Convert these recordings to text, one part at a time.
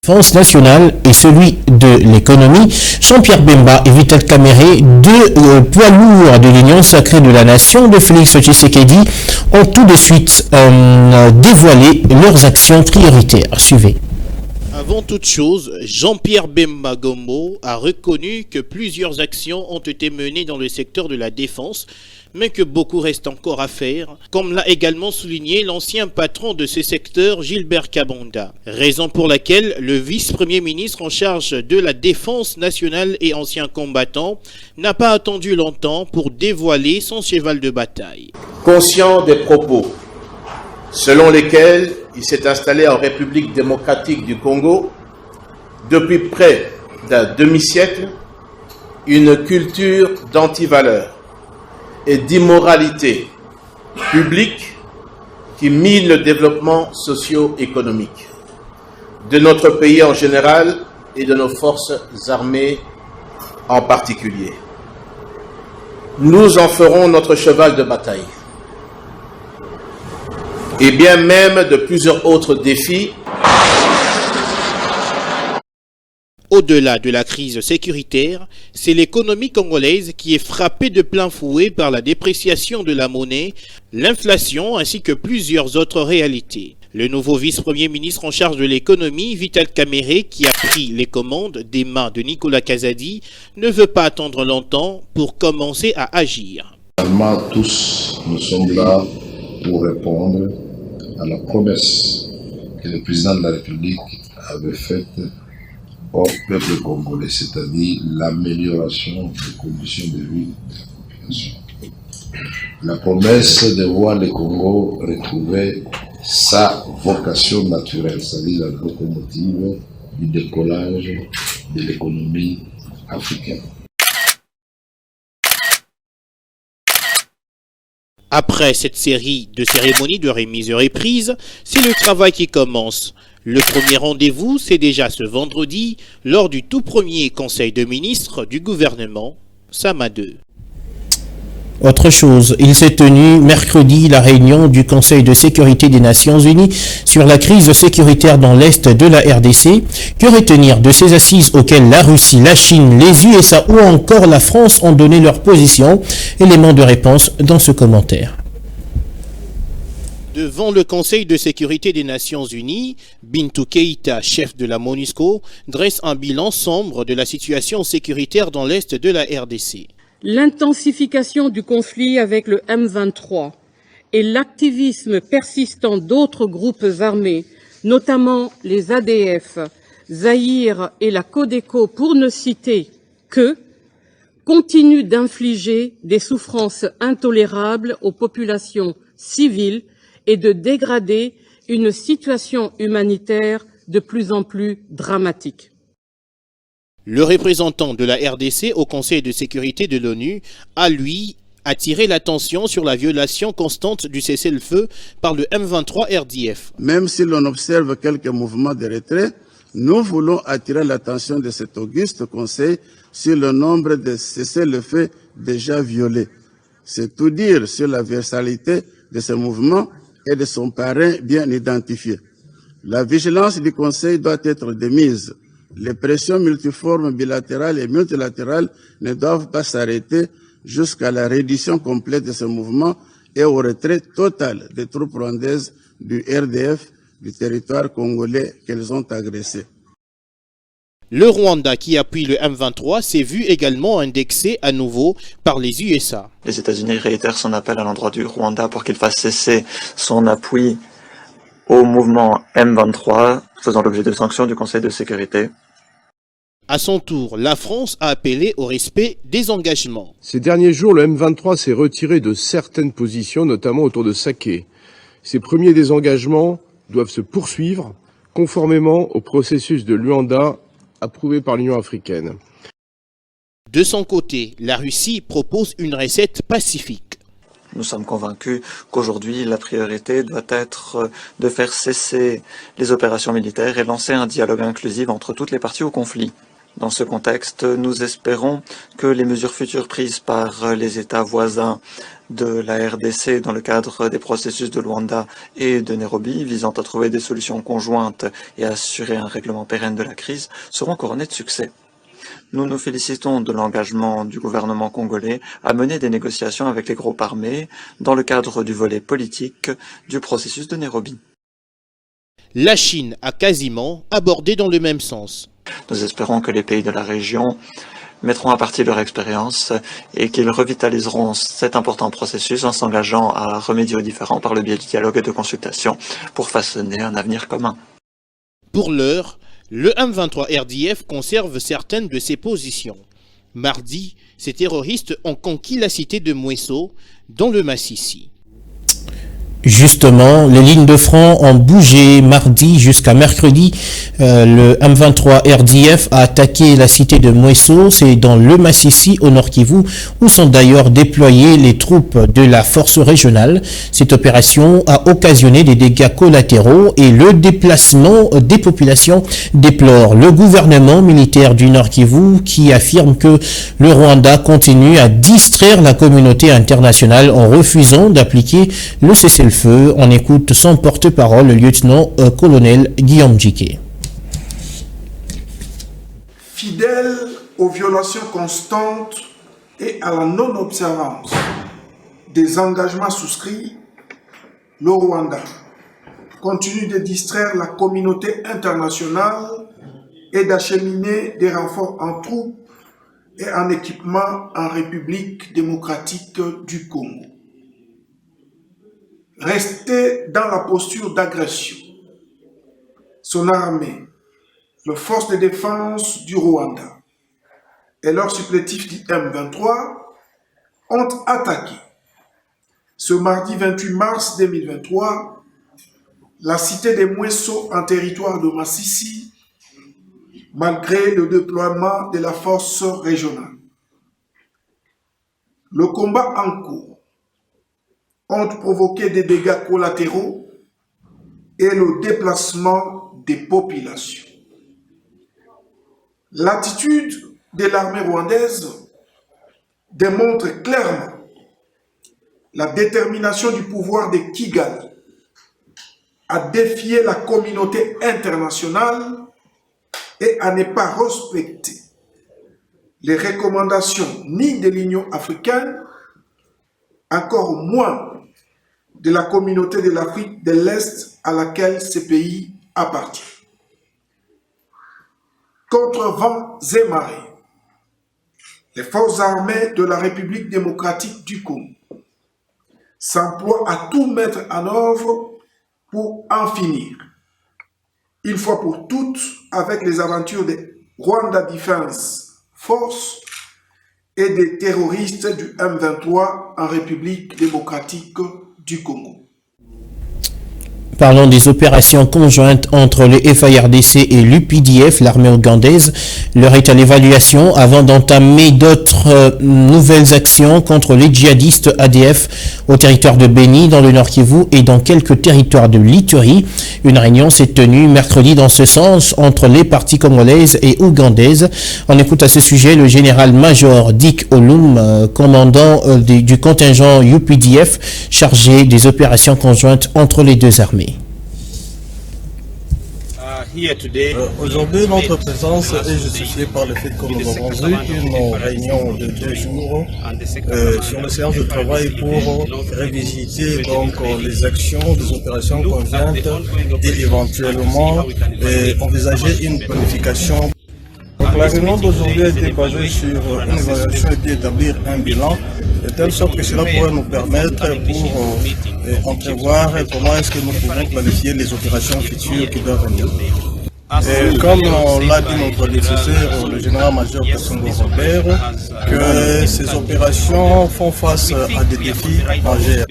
Défense nationale et celui de l'économie, Jean-Pierre Bemba et Vital Kamerhe, deux poids lourds de l'Union sacrée de la nation de Félix Tshisekedi, ont tout de suite dévoilé leurs actions prioritaires. Suivez. Avant toute chose, Jean-Pierre Bemba Gombo a reconnu que plusieurs actions ont été menées dans le secteur de la défense, mais que beaucoup reste encore à faire, comme l'a également souligné l'ancien patron de ce secteur, Gilbert Kabonda. Raison pour laquelle le vice-premier ministre en charge de la défense nationale et ancien combattant n'a pas attendu longtemps pour dévoiler son cheval de bataille. Conscient des propos selon lesquels il s'est installé en République démocratique du Congo depuis près d'un demi-siècle, une culture d'antivaleurs et d'immoralité publique qui mine le développement socio-économique de notre pays en général et de nos forces armées en particulier. Nous en ferons notre cheval de bataille. Et bien même de plusieurs autres défis. Au-delà de la crise sécuritaire, c'est l'économie congolaise qui est frappée de plein fouet par la dépréciation de la monnaie, l'inflation ainsi que plusieurs autres réalités. Le nouveau vice-premier ministre en charge de l'économie, Vital Kamerhe, qui a pris les commandes des mains de Nicolas Kazadi, ne veut pas attendre longtemps pour commencer à agir. Finalement, tous nous sommes là pour répondre à la promesse que le président de la République avait faite au peuple congolais, c'est-à-dire l'amélioration des conditions de vie de la population. La promesse de voir le Congo retrouver sa vocation naturelle, c'est-à-dire la locomotive du décollage de l'économie africaine. Après cette série de cérémonies de remise et reprise, c'est le travail qui commence. Le premier rendez-vous, c'est déjà ce vendredi, lors du tout premier conseil de ministres du gouvernement, Sama 2. Autre chose, il s'est tenu mercredi la réunion du Conseil de sécurité des Nations Unies sur la crise sécuritaire dans l'Est de la RDC. Que retenir de ces assises auxquelles la Russie, la Chine, les USA ou encore la France ont donné leur position? Élément de réponse dans ce commentaire. Devant le Conseil de sécurité des Nations Unies, Bintou Keïta, chef de la MONUSCO, dresse un bilan sombre de la situation sécuritaire dans l'Est de la RDC. L'intensification du conflit avec le M23 et l'activisme persistant d'autres groupes armés, notamment les ADF, Zaïre et la Codeco pour ne citer que, continuent d'infliger des souffrances intolérables aux populations civiles et de dégrader une situation humanitaire de plus en plus dramatique. Le représentant de la RDC au Conseil de sécurité de l'ONU a, lui, attiré l'attention sur la violation constante du cessez-le-feu par le M23 RDF. Même si l'on observe quelques mouvements de retrait, nous voulons attirer l'attention de cet auguste Conseil sur le nombre de cessez-le-feu déjà violés. C'est tout dire sur la versalité de ce mouvement et de son parrain bien identifié. La vigilance du Conseil doit être de mise. Les pressions multiformes bilatérales et multilatérales ne doivent pas s'arrêter jusqu'à la reddition complète de ce mouvement et au retrait total des troupes rwandaises du RDF du territoire congolais qu'elles ont agressé. Le Rwanda, qui appuie le M23, s'est vu également indexé à nouveau par les USA. Les États-Unis réitèrent son appel à l'endroit du Rwanda pour qu'il fasse cesser son appui au mouvement M23, faisant l'objet de sanctions du Conseil de sécurité. À son tour, la France a appelé au respect des engagements. Ces derniers jours, le M23 s'est retiré de certaines positions, notamment autour de Saké. Ces premiers désengagements doivent se poursuivre conformément au processus de Luanda approuvé par l'Union africaine. De son côté, la Russie propose une recette pacifique. Nous sommes convaincus qu'aujourd'hui, la priorité doit être de faire cesser les opérations militaires et lancer un dialogue inclusif entre toutes les parties au conflit. Dans ce contexte, nous espérons que les mesures futures prises par les États voisins de la RDC dans le cadre des processus de Luanda et de Nairobi visant à trouver des solutions conjointes et à assurer un règlement pérenne de la crise seront couronnés de succès. Nous nous félicitons de l'engagement du gouvernement congolais à mener des négociations avec les groupes armés dans le cadre du volet politique du processus de Nairobi. La Chine a quasiment abordé dans le même sens. Nous espérons que les pays de la région mettront à partie leur expérience et qu'ils revitaliseront cet important processus en s'engageant à remédier aux différends par le biais du dialogue et de consultation pour façonner un avenir commun. Pour l'heure, le M23 RDF conserve certaines de ses positions. Mardi, ces terroristes ont conquis la cité de Mweso, dans le Massissi. Justement, les lignes de front ont bougé mardi jusqu'à mercredi. Le M23 RDF a attaqué la cité de Mweso, c'est dans le Massissi au Nord Kivu, où sont d'ailleurs déployées les troupes de la force régionale. Cette opération a occasionné des dégâts collatéraux et le déplacement des populations déplore le gouvernement militaire du Nord Kivu qui affirme que le Rwanda continue à distraire la communauté internationale en refusant d'appliquer le cessez-le-feu. On écoute son porte-parole, le lieutenant-colonel Guillaume Djiké. Fidèle aux violations constantes et à la non-observance des engagements souscrits, le Rwanda continue de distraire la communauté internationale et d'acheminer des renforts en troupes et en équipement en République démocratique du Congo. Rester dans la posture d'agression. Son armée, les forces de défense du Rwanda et leurs supplétifs du M23 ont attaqué ce mardi 28 mars 2023 la cité de Mweso en territoire de Massissi malgré le déploiement de la force régionale. Le combat en cours ont provoqué des dégâts collatéraux et le déplacement des populations. L'attitude de l'armée rwandaise démontre clairement la détermination du pouvoir de Kigali à défier la communauté internationale et à ne pas respecter les recommandations ni de l'Union africaine, encore moins de la communauté de l'Afrique de l'Est à laquelle ce pays appartient. Contre vents et marées, les forces armées de la République démocratique du Congo s'emploient à tout mettre en œuvre pour en finir, une fois pour toutes, avec les aventures de Rwanda Defense Force et des terroristes du M23 en République démocratique du Congo. Parlons des opérations conjointes entre le FARDC et l'UPDF, l'armée ougandaise. L'heure est à l'évaluation avant d'entamer d'autres nouvelles actions contre les djihadistes ADF au territoire de Beni, dans le Nord Kivu et dans quelques territoires de l'Ituri. Une réunion s'est tenue mercredi dans ce sens entre les parties congolaises et ougandaises. On écoute à ce sujet le général-major Dick Olum, commandant du contingent UPDF chargé des opérations conjointes entre les deux armées. Aujourd'hui, notre présence est justifiée par le fait que nous avons eu une réunion de 2 jours sur une séance de travail pour revisiter donc les actions des opérations conjointes et éventuellement envisager une planification. Donc, la réunion d'aujourd'hui a été basée sur une évaluation et d'établir un bilan, de telle sorte que cela pourrait nous permettre pour entrevoir comment est-ce que nous pouvons planifier les opérations futures qui doivent venir. Et comme l'a dit notre nécessaire, le général-major Kassongo Robert, que ces opérations font face à des défis majeurs.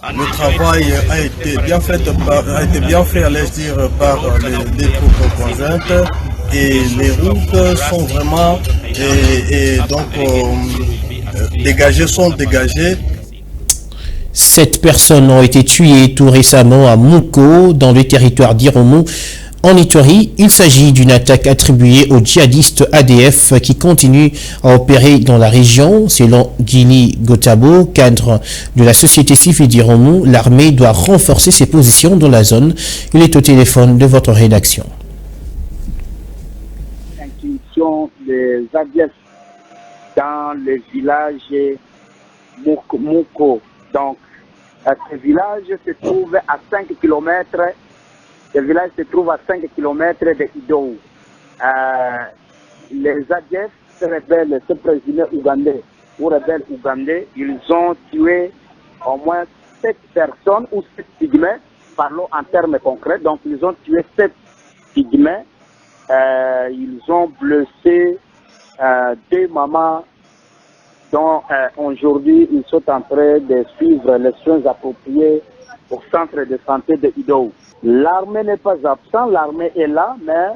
Le travail a été bien fait, allais-je dire, par les troupes conjointes et les routes sont vraiment dégagées. 7 personnes ont été tuées tout récemment à Mouko, dans le territoire d'Iromo, En Ituri, il s'agit d'une attaque attribuée aux djihadistes ADF qui continuent à opérer dans la région. Selon Guili Gotabo, cadre de la société civile d'Iromu, l'armée doit renforcer ses positions dans la zone. Il est au téléphone de votre rédaction. Incursion des ADF dans le village Mouko. Donc, ce village se trouve à 5 km. Le village se trouve à 5 km de Idou. Les ADF, ces présumés ougandais ou rebelles ougandais, ils ont tué au moins 7 personnes ou 7 pygmées, parlons en termes concrets. Donc, ils ont tué 7 pygmées. Ils ont blessé 2 mamans dont aujourd'hui ils sont en train de suivre les soins appropriés au centre de santé de Idou. L'armée n'est pas absente, l'armée est là, mais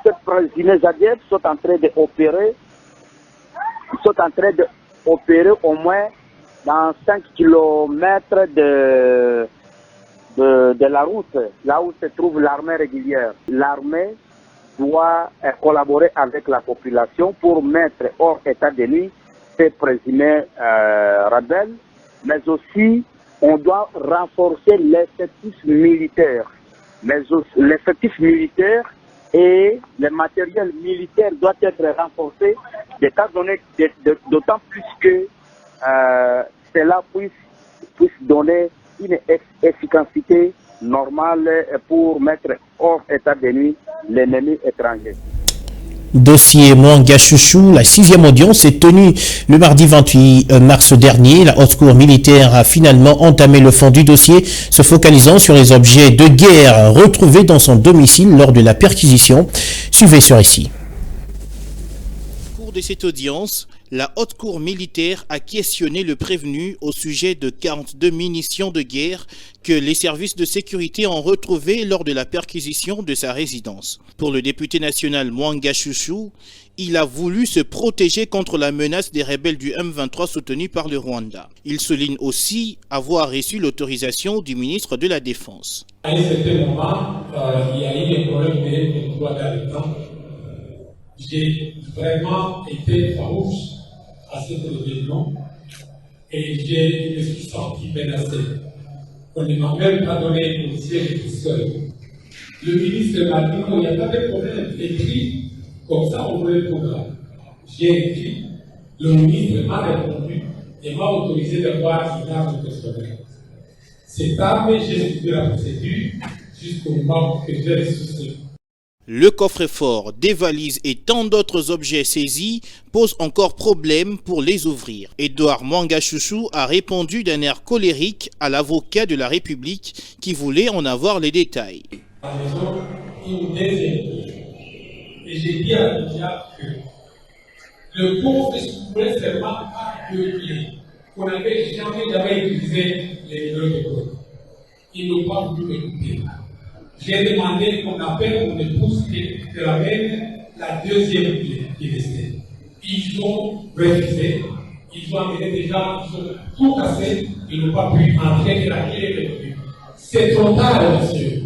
ces présumés ADF sont en train d'opérer. Ils sont en train d'opérer au moins dans 5 km de la route, là où se trouve l'armée régulière. L'armée doit collaborer avec la population pour mettre hors état de nuit ces présumés rebelles, mais aussi on doit renforcer l'effectif militaire. Mais l'effectif militaire et le matériel militaire doit être renforcé, d'autant plus que cela puisse donner une efficacité normale pour mettre hors état de nuit l'ennemi étranger. Dossier Mwanga Chouchou, la 6e audience est tenue le mardi 28 mars dernier. La haute cour militaire a finalement entamé le fond du dossier, se focalisant sur les objets de guerre retrouvés dans son domicile lors de la perquisition. Suivez ce récit. Au cours de cette audience, la haute cour militaire a questionné le prévenu au sujet de 42 munitions de guerre que les services de sécurité ont retrouvées lors de la perquisition de sa résidence. Pour le député national Mwanga Chouchou, il a voulu se protéger contre la menace des rebelles du M23 soutenus par le Rwanda. Il souligne aussi avoir reçu l'autorisation du ministre de la Défense. À un certain moment, il y a eu des problèmes de droit d'habitant. J'ai vraiment été farouche à cette réunion et je me suis senti menacé. On ne m'a même pas donné une siège tout seul. Le ministre m'a dit qu'il n'y a pas de problème, écrit, comme ça on voulait le programme. J'ai écrit, le ministre m'a répondu et m'a autorisé de voir une arme personnelle. Cette arme, j'ai suivi la procédure jusqu'au moment que j'ai reçu. Le coffre-fort, des valises et tant d'autres objets saisis posent encore problème pour les ouvrir. Edouard Mwanga Chouchou a répondu d'un air colérique à l'avocat de la République qui voulait en avoir les détails. À la maison, une deuxième clé. Et j'ai dit à Lydia que le coffre se trouvait seulement à 2 clés, qu'on n'avait jamais utilisé les numéros de code. Ils n'ont pas voulu m'écouter. J'ai demandé qu'on appelle mon épouse de la même la deuxième clé qui restait. Ils ont refusé, ils ont amené des gens, ils ont tout cassé, ils n'ont pas pu entrer et la clé est revenue. C'est trop tard, monsieur.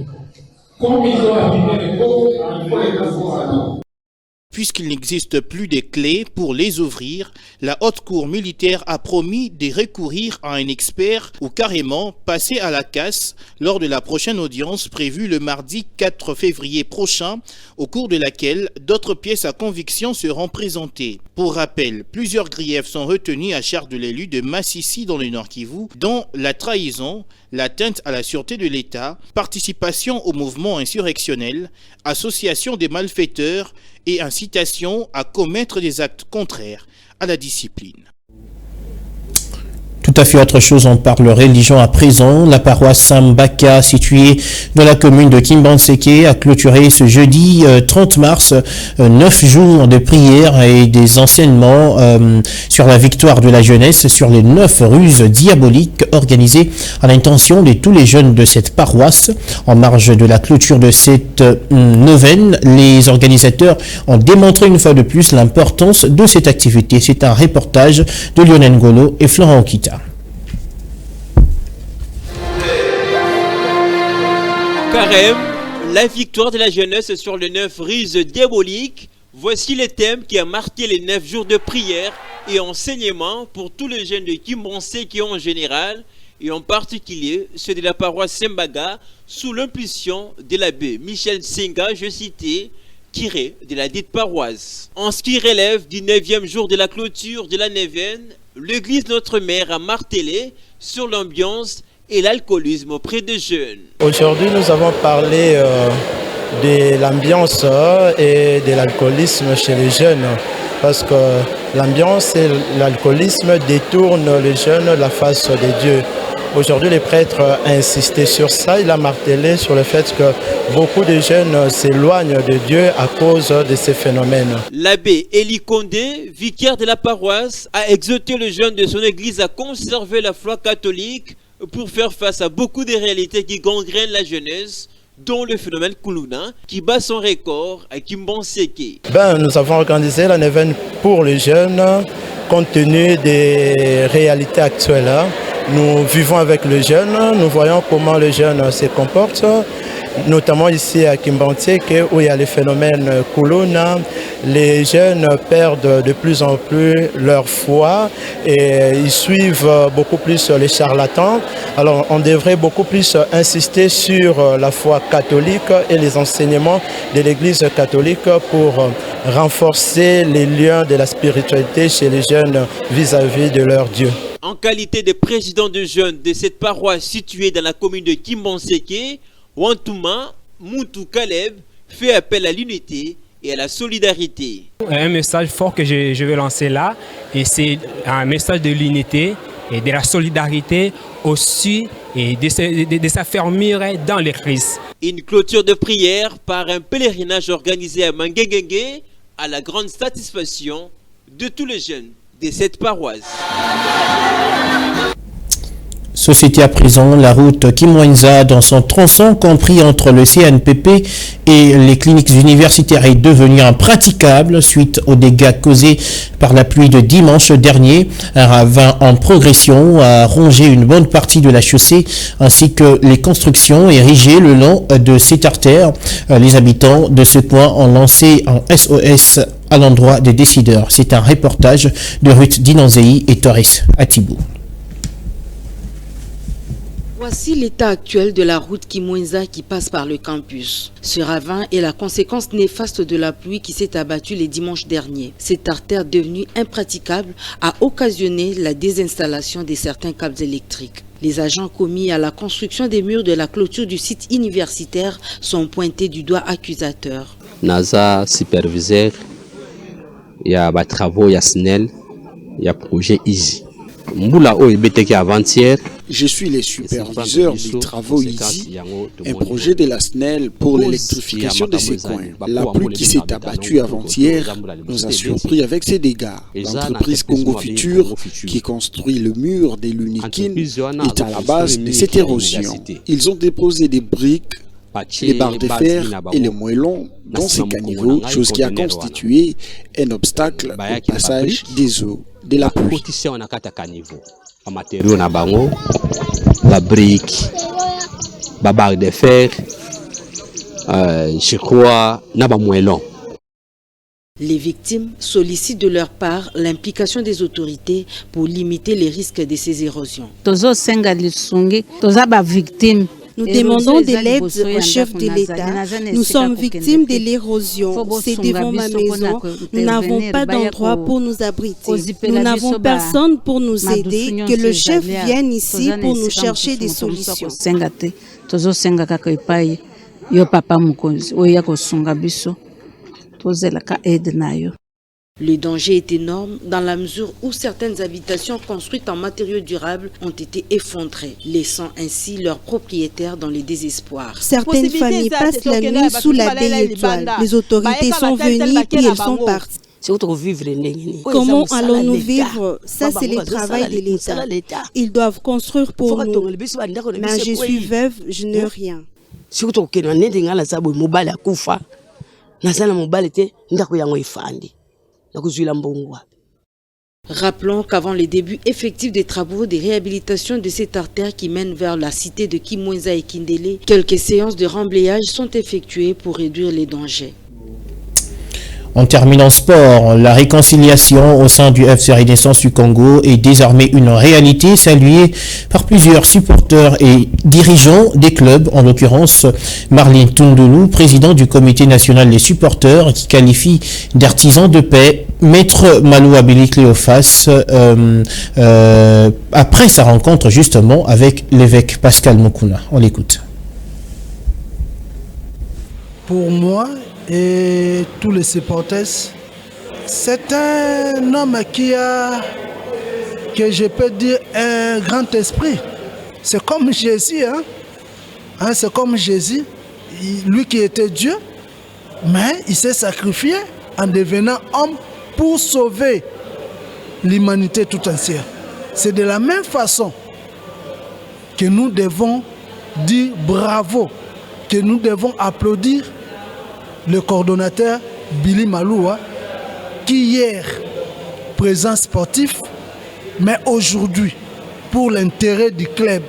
Comme ils ont abîmé le coffre, il faut les casser à tout. Puisqu'il n'existe plus de clés pour les ouvrir, la haute cour militaire a promis de recourir à un expert ou carrément passer à la casse lors de la prochaine audience prévue le mardi 4 février prochain, au cours de laquelle d'autres pièces à conviction seront présentées. Pour rappel, plusieurs griefs sont retenus à charge de l'élu de Massissi dans le Nord Kivu, dont la trahison, l'atteinte à la sûreté de l'État, participation au mouvement insurrectionnel, association des malfaiteurs et incitation à commettre des actes contraires à la discipline. Tout à fait autre chose, on parle religion à présent. La paroisse Sambaka, située dans la commune de Kimbanseke, a clôturé ce jeudi 30 mars 9 jours de prières et des enseignements sur la victoire de la jeunesse sur les 9 ruses diaboliques organisées à l'intention de tous les jeunes de cette paroisse. En marge de la clôture de cette neuvaine, les organisateurs ont démontré une fois de plus l'importance de cette activité. C'est un reportage de Lionel Ngolo et Florent Okita. Carême, La victoire de la jeunesse sur les 9 ruses diaboliques. Voici les thèmes qui a marqué les 9 jours de prière et enseignement pour tous les jeunes de Kimbonseki en général et en particulier ceux de la paroisse Sembaga sous l'impulsion de l'abbé Michel Senga, je citais, curé de la dite paroisse. En ce qui relève du 9e jour de la clôture de la neuvaine, l'église Notre-Mère a martelé sur l'ambiance et l'alcoolisme auprès des jeunes. Aujourd'hui, nous avons parlé de l'ambiance et de l'alcoolisme chez les jeunes parce que l'ambiance et l'alcoolisme détournent les jeunes de la face de Dieu. Aujourd'hui, les prêtres ont insisté sur ça. Il a martelé sur le fait que beaucoup de jeunes s'éloignent de Dieu à cause de ces phénomènes. L'abbé Eli Condé, vicaire de la paroisse, a exhorté les jeunes de son église à conserver la foi catholique pour faire face à beaucoup de réalités qui gangrènent la jeunesse, dont le phénomène Kuluna, qui bat son record à Kimbonseki. Nous avons organisé la neuvaine pour les jeunes, compte tenu des réalités actuelles. Nous vivons avec les jeunes, nous voyons comment les jeunes se comportent, notamment ici à Kimbonseki où il y a les phénomènes Kuluna. Les jeunes perdent de plus en plus leur foi et ils suivent beaucoup plus les charlatans. Alors on devrait beaucoup plus insister sur la foi catholique et les enseignements de l'Église catholique pour renforcer les liens de la spiritualité chez les jeunes vis-à-vis de leur Dieu. En qualité de président de jeunes de cette paroisse située dans la commune de Kimbonseki, Wantouma Moutou Kaleb fait appel à l'unité et à la solidarité. Un message fort que je vais lancer là, et c'est un message de l'unité et de la solidarité aussi, et de s'affermir dans le Christ. Une clôture de prière par un pèlerinage organisé à Manguengue à la grande satisfaction de tous les jeunes de cette paroisse. Société à présent, la route Kimwenza dans son tronçon compris entre le CNPP et les cliniques universitaires est devenue impraticable suite aux dégâts causés par la pluie de dimanche dernier. Un ravin en progression a rongé une bonne partie de la chaussée ainsi que les constructions érigées le long de cette artère. Les habitants de ce point ont lancé un SOS à l'endroit des décideurs. C'est un reportage de Ruth Dinanzei et Torres Atibou. Voici l'état actuel de la route Kimwenza qui passe par le campus. Ce ravin est la conséquence néfaste de la pluie qui s'est abattue les dimanches derniers. Cette artère devenue impraticable a occasionné la désinstallation de certains câbles électriques. Les agents commis à la construction des murs de la clôture du site universitaire sont pointés du doigt accusateur. NASA superviseur, il y a des travaux, il y a SNEL, il y a projet Easy. Je suis le superviseur des travaux Easy, un projet de la SNEL pour l'électrification de ces coins. La pluie qui s'est abattue avant-hier nous a surpris avec ses dégâts. L'entreprise Congo Futur, qui construit le mur de l'Unikin, est à la base de cette érosion. Ils ont déposé des briques, les barres de fer et les moellons dans ces caniveaux, chose qui a constitué un obstacle au passage des eaux de la pluie. La brique, la barre de fer, je crois, moellon. Les victimes sollicitent de leur part l'implication des autorités pour limiter les risques de ces érosions. Nous demandons de l'aide au chef de l'État. Nous sommes victimes de l'érosion. C'est devant ma maison. Nous n'avons pas d'endroit pour nous abriter. Nous n'avons personne pour nous aider. Que le chef vienne ici pour nous chercher des solutions. Le danger est énorme dans la mesure où certaines habitations construites en matériaux durables ont été effondrées, laissant ainsi leurs propriétaires dans le désespoir. Certaines familles passent la nuit sous la baie étoile. Les autorités sont venues puis elles sont parties. Comment allons-nous vivre? Ça, c'est le travail de l'État. Ils doivent construire pour nous. Mais je suis veuve, je n'ai rien. Nakuzwila mbongwa. Rappelons qu'avant le début effectif des travaux de réhabilitation de cette artère qui mène vers la cité de Kimwenza et Kindélé, quelques séances de remblayage sont effectuées pour réduire les dangers. En terminant sport, la réconciliation au sein du FC Renaissance du Congo est désormais une réalité saluée par plusieurs supporters et dirigeants des clubs, en l'occurrence Marlene Tundulu, président du comité national des supporters, qui qualifie d'artisan de paix Maître Malou Abili Cléophas après sa rencontre justement avec l'évêque Pascal Mokuna. On l'écoute. Pour moi et tous les supporters, c'est un homme qui a, que je peux dire, un grand esprit. C'est comme Jésus, c'est comme Jésus, lui qui était Dieu, mais il s'est sacrifié en devenant homme pour sauver l'humanité tout entière. C'est de la même façon que nous devons dire bravo, que nous devons applaudir le coordonnateur Billy Maloua, qui hier, présent sportif, mais aujourd'hui, pour l'intérêt du club,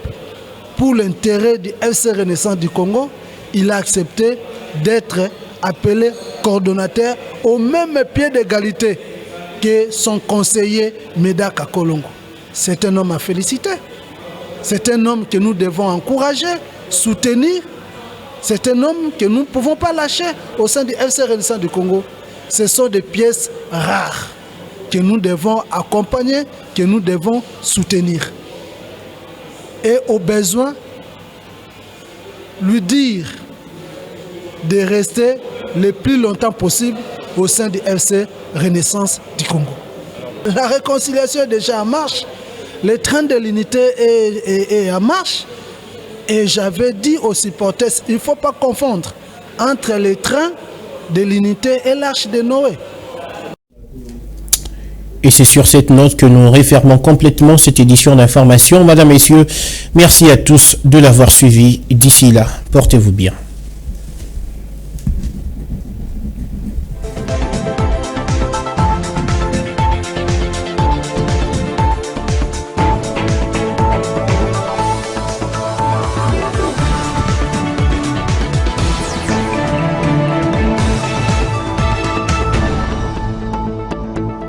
pour l'intérêt du FC Renaissance du Congo, il a accepté d'être appelé coordonnateur au même pied d'égalité que son conseiller Medaka Kolongo. C'est un homme à féliciter. C'est un homme que nous devons encourager, soutenir. C'est un homme que nous ne pouvons pas lâcher au sein du FC Renaissance du Congo. Ce sont des pièces rares que nous devons accompagner, que nous devons soutenir. Et au besoin, lui dire de rester le plus longtemps possible au sein du FC Renaissance du Congo. La réconciliation est déjà en marche. Le train de l'unité est en marche. Et j'avais dit aux supporters, il ne faut pas confondre entre les trains de l'unité et l'arche de Noé. Et c'est sur cette note que nous refermons complètement cette édition d'information. Madame, Messieurs, merci à tous de l'avoir suivi. D'ici là, portez-vous bien.